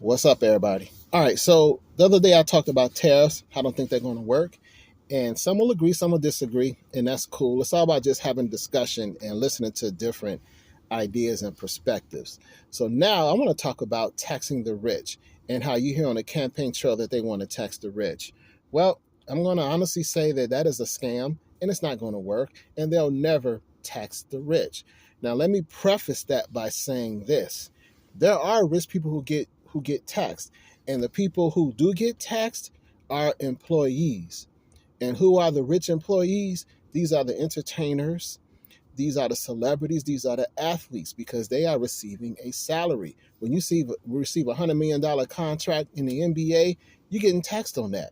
What's up, everybody? All right, so the other day I talked about tariffs. I don't think they're going to work. And some will agree, some will disagree, and that's cool. It's all about just having discussion and listening to different ideas and perspectives. So now I want to talk about taxing the rich and how you hear on the campaign trail that they want to tax the rich. Well, I'm going to honestly say that that is a scam and it's not going to work, and they'll never tax the rich. Now, let me preface that by saying this. There are rich people who get taxed, and the people who do get taxed are employees. And who are the rich employees? These are the entertainers, these are the celebrities, these are the athletes, because they are receiving a salary. When you receive a $100 million contract in the NBA, you're getting taxed on that.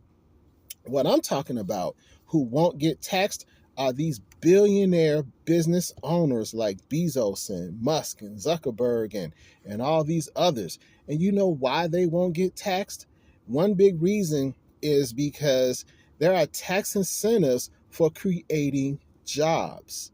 What I'm talking about, who won't get taxed, are these billionaire business owners like Bezos and Musk and Zuckerberg and all these others. And you know why they won't get taxed? One big reason is because there are tax incentives for creating jobs.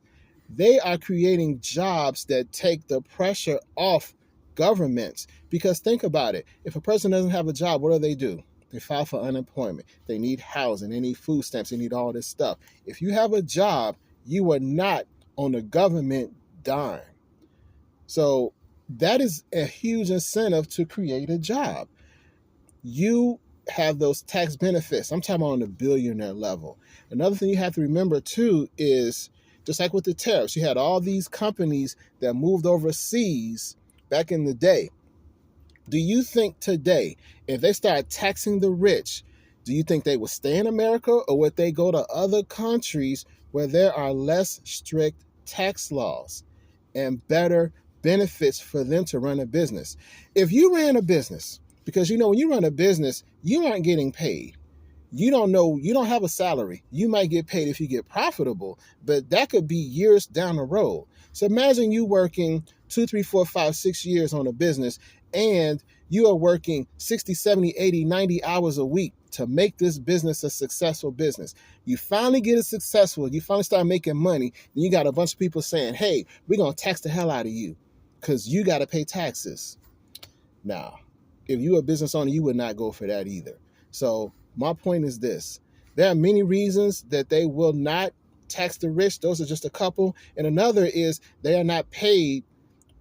They are creating jobs that take the pressure off governments. Because think about it, if a person doesn't have a job, what do? They file for unemployment. They need housing. They need food stamps. They need all this stuff. If you have a job, you are not on the government dime. So that is a huge incentive to create a job. You have those tax benefits. I'm talking about on the billionaire level. Another thing you have to remember too is just like with the tariffs, you had all these companies that moved overseas back in the day. Do you think today, if they start taxing the rich, do you think they would stay in America, or would they go to other countries where there are less strict tax laws and better benefits for them to run a business? If you ran a business, because when you run a business, you aren't getting paid. You don't know, you don't have a salary. You might get paid if you get profitable, but that could be years down the road. So imagine you working 2, 3, 4, 5, 6 years on a business, and you are working 60, 70, 80, 90 hours a week to make this business a successful business. You finally get it successful. You finally start making money. Then you got a bunch of people saying, hey, we're going to tax the hell out of you because you got to pay taxes. Now, if you're a business owner, you would not go for that either. So my point is this. There are many reasons that they will not tax the rich. Those are just a couple. And another is they are not paid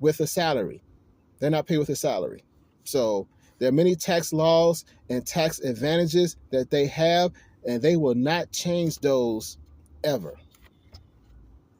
with a salary. They're not paid with a salary. So there are many tax laws and tax advantages that they have, and they will not change those ever.